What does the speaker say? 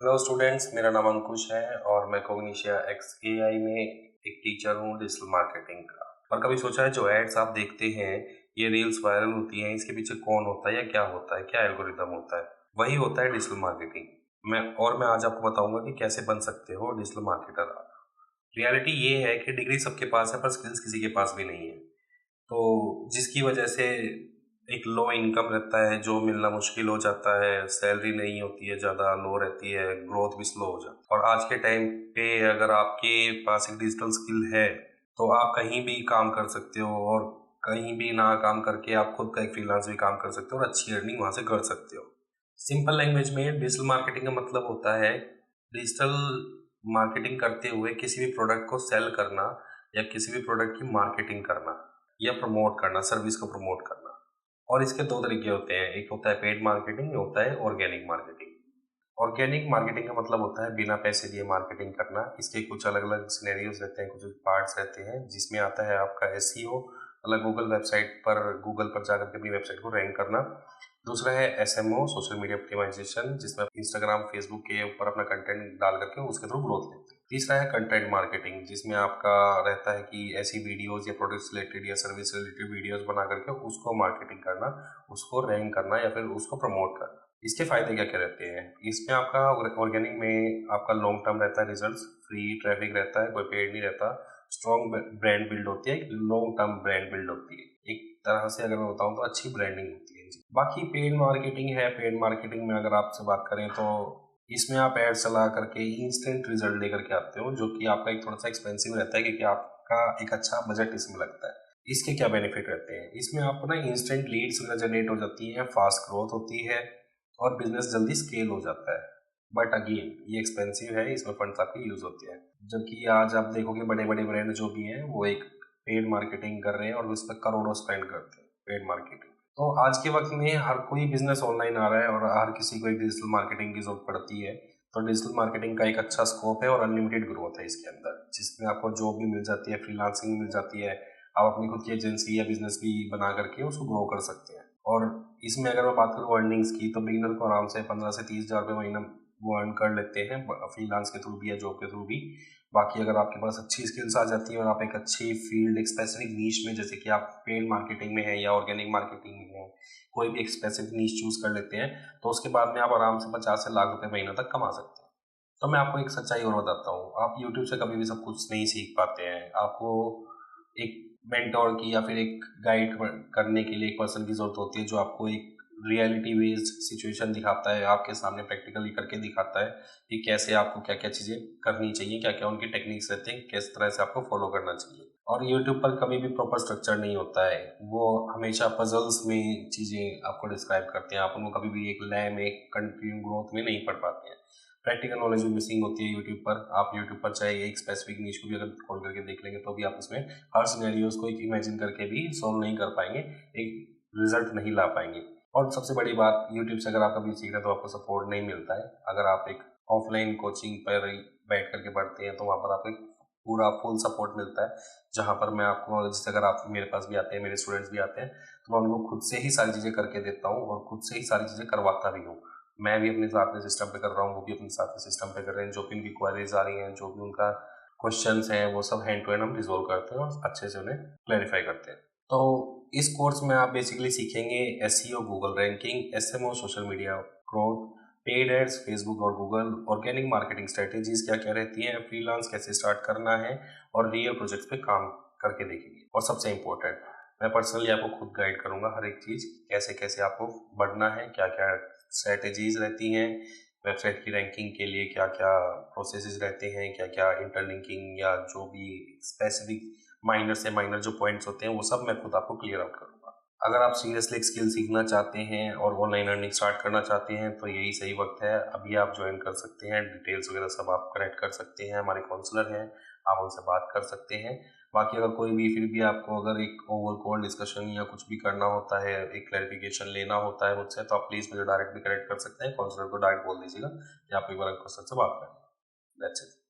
Hello students, मेरा नाम अंकुश है और मैं कोग्निशिया एक्स एआई में एक टीचर हूँ डिजिटल मार्केटिंग का। और कभी सोचा है जो एड्स आप देखते हैं, ये रील्स वायरल होती हैं, इसके पीछे कौन होता है या क्या होता है, क्या एल्गोरिदम होता है? वही होता है डिजिटल मार्केटिंग। मैं आज आपको बताऊंगा कि कैसे बन सकते हो डिजिटल मार्केटर आप। रियलिटी ये है कि डिग्री सबके पास है पर स्किल्स किसी के पास भी नहीं है। तो जिसकी वजह से एक लो इनकम रहता है जो मिलना मुश्किल हो जाता है, सैलरी नहीं होती है, ज़्यादा लो रहती है, ग्रोथ भी स्लो हो जाती है। और आज के टाइम पे अगर आपके पास एक डिजिटल स्किल है तो आप कहीं भी काम कर सकते हो और कहीं भी ना काम करके आप खुद का एक फ्रीलांस भी काम कर सकते हो और अच्छी अर्निंग वहाँ से कर सकते हो। सिंपल लैंग्वेज में डिजिटल मार्केटिंग का मतलब होता है डिजिटल मार्केटिंग करते हुए किसी भी प्रोडक्ट को सेल करना या किसी भी प्रोडक्ट की मार्केटिंग करना या प्रमोट करना, सर्विस को प्रमोट करना। और इसके दो तरीके होते हैं, एक होता है पेड मार्केटिंग, एक होता है ऑर्गेनिक मार्केटिंग। ऑर्गेनिक मार्केटिंग का मतलब होता है बिना पैसे दिए मार्केटिंग करना। इसके कुछ अलग अलग सिनेरियोज रहते हैं, कुछ पार्ट्स रहते हैं, जिसमें आता है आपका एसईओ, मतलब गूगल वेबसाइट पर, गूगल पर जाकर के अपनी वेबसाइट को रैंक करना। दूसरा है एसएमओ, सोशल मीडिया ऑप्टिमाइजेशन, जिसमें आप इंस्टाग्राम, फेसबुक के ऊपर अपना कंटेंट डाल करके उसके थ्रू ग्रोथ लेते हैं। तीसरा है कंटेंट मार्केटिंग, जिसमें आपका रहता है कि ऐसी वीडियोस या प्रोडक्ट्स रिलेटेड या सर्विस रिलेटेड वीडियोस बना करके उसको मार्केटिंग करना, उसको रैंक करना या फिर उसको प्रमोट करना। इसके फायदे क्या क्या रहते हैं? इसमें आपका ऑर्गेनिक में आपका लॉन्ग टर्म रहता है रिजल्ट्स, फ्री ट्रैफिक रहता है, कोई पेड नहीं रहता, स्ट्रॉन्ग ब्रांड बिल्ड होती है, लॉन्ग टर्म ब्रांड बिल्ड होती है। एक तरह से अगर मैं बताऊं तो अच्छी ब्रांडिंग होती है जी। बाकी पेड मार्केटिंग है, पेड मार्केटिंग में अगर आपसे बात करें तो इसमें आप एड चला करके इंस्टेंट रिजल्ट लेकर के आते हो, जो कि आपका एक थोड़ा सा एक्सपेंसिव रहता है क्योंकि आपका एक अच्छा बजट इसमें लगता है। इसके क्या बेनिफिट रहते हैं? इसमें आपको ना इंस्टेंट लीड्स वगैरह जनरेट हो जाती है, फास्ट ग्रोथ होती है और बिजनेस जल्दी स्केल हो जाता है। बट अगेन ये एक्सपेंसिव है, इसमें फंड्स आपके यूज होते हैं। जबकि आज आप देखोगे बड़े बड़े ब्रांड जो भी हैं वो एक पेड मार्केटिंग कर रहे हैं और उस पर करोड़ों स्पेंड करते हैं पेड मार्केटिंग। तो आज के वक्त में हर कोई बिजनेस ऑनलाइन आ रहा है और हर किसी को एक डिजिटल मार्केटिंग की जरूरत पड़ती है। तो डिजिटल मार्केटिंग का एक अच्छा स्कोप है और अनलिमिटेड ग्रोथ है इसके अंदर, जिसमें आपको जॉब भी मिल जाती है, फ्रीलांसिंग मिल जाती है, आप अपनी खुद की एजेंसी या बिजनेस भी बना करके उसको ग्रो कर सकते हैं। और इसमें अगर मैं बात करूँ अर्निंग्स की, तो बिगिनर को आराम से 15 से 30 हज़ार रुपये महीना वो अर्न कर लेते हैं फ्रीलांस के थ्रू भी या जॉब के थ्रू भी। बाकी अगर आपके पास अच्छी स्किल्स आ जाती हैं और आप एक अच्छी फील्ड, एक स्पेसिफिक नीश में, जैसे कि आप पेड मार्केटिंग में है या ऑर्गेनिक मार्केटिंग में है, कोई भी एक स्पेसिफिक नीश चूज कर लेते हैं, तो उसके बाद में आप आराम से 50 से लाख रुपए महीना तक कमा सकते हैं। तो मैं आपको एक सच्चाई और बताता हूँ, आप यूट्यूब से कभी भी सब कुछ नहीं सीख पाते हैं। आपको एक मेंटोर की या फिर एक गाइड करने के लिए एक पर्सन की जरूरत होती है जो आपको एक रियलिटी बेस्ड सिचुएशन दिखाता है, आपके सामने प्रैक्टिकली करके दिखाता है कि कैसे आपको क्या क्या चीज़ें करनी चाहिए, क्या क्या उनके टेक्निक्स रहते हैं, किस तरह से आपको फॉलो करना चाहिए। और यूट्यूब पर कभी भी प्रॉपर स्ट्रक्चर नहीं होता है, वो हमेशा पजल्स में चीज़ें आपको डिस्क्राइब करते हैं, आप उनको कभी भी एक लय में, कंटिन्यू ग्रोथ में नहीं पढ़ पाते हैं। प्रैक्टिकल नॉलेज भी मिसिंग होती है यूट्यूब पर। आप यूट्यूब पर चाहे एक स्पेसिफिक नीच को भी अगर खोल करके देख लेंगे तो भी आप उसमें हर सिनेरियोज को एक इमेजिन करके भी सॉल्व नहीं कर पाएंगे, एक रिजल्ट नहीं ला पाएंगे। और सबसे बड़ी बात, यूट्यूब से अगर आप कभी सीख रहे हैं तो आपको सपोर्ट नहीं मिलता है। अगर आप एक ऑफलाइन कोचिंग पर बैठ करके पढ़ते हैं तो वहाँ पर आपको एक पूरा फुल सपोर्ट मिलता है, जहाँ पर मैं आपको, जैसे अगर आप मेरे पास भी आते हैं, मेरे स्टूडेंट्स भी आते हैं, तो मैं उनको खुद से ही सारी चीज़ें करके देता हूँ और खुद से ही सारी चीज़ें करवाता भी हूँ। मैं भी अपने साथ में सिस्टम पे कर रहा हूँ, वो भी अपने साथ में सिस्टम पे कर रहे हैं। जो भी उनकी क्वेरीज आ रही हैं, जो भी उनका क्वेश्चंस हैं, वो सब हैंड टू हैंड हम रिजोल्व करते हैं और अच्छे से उन्हें क्लैरिफाई करते हैं। तो इस कोर्स में आप बेसिकली सीखेंगे SEO, Google ranking, SMO, social media growth, paid ads, Facebook और गूगल, ऑर्गेनिक मार्केटिंग स्ट्रेटेजीज क्या क्या रहती हैं, फ्रीलांस कैसे स्टार्ट करना है और रियल प्रोजेक्ट्स पे काम करके देखेंगे। और सबसे इम्पोर्टेंट, मैं पर्सनली आपको खुद गाइड करूंगा हर एक चीज़, कैसे कैसे आपको बढ़ना है, क्या क्या स्ट्रेटेजीज रहती हैं, वेबसाइट की रैंकिंग के लिए क्या क्या प्रोसेसेस रहते हैं, क्या क्या इंटरलिंकिंग या जो भी स्पेसिफिक माइनर से माइनर जो पॉइंट्स होते हैं, वो सब मैं खुद आपको क्लियर आउट करूंगा। अगर आप सीरियसली एक स्किल सीखना चाहते हैं और ऑनलाइन अर्निंग स्टार्ट करना चाहते हैं तो यही सही वक्त है, अभी आप ज्वाइन कर सकते हैं। डिटेल्स वगैरह सब आप कनेक्ट कर सकते हैं, हमारे काउंसलर हैं, आप उनसे बात कर सकते हैं। बाकी अगर कोई भी, फिर भी आपको अगर एक ओवर कॉल डिस्कशन या कुछ भी करना होता है, एक क्लैरिफिकेशन लेना होता है मुझसे, तो आप प्लीज़ मुझे डायरेक्ट भी कनेक्ट कर सकते हैं। काउंसलर को डायरेक्ट बोल दीजिएगा कि आप एक बार सर से बात करें। That's it.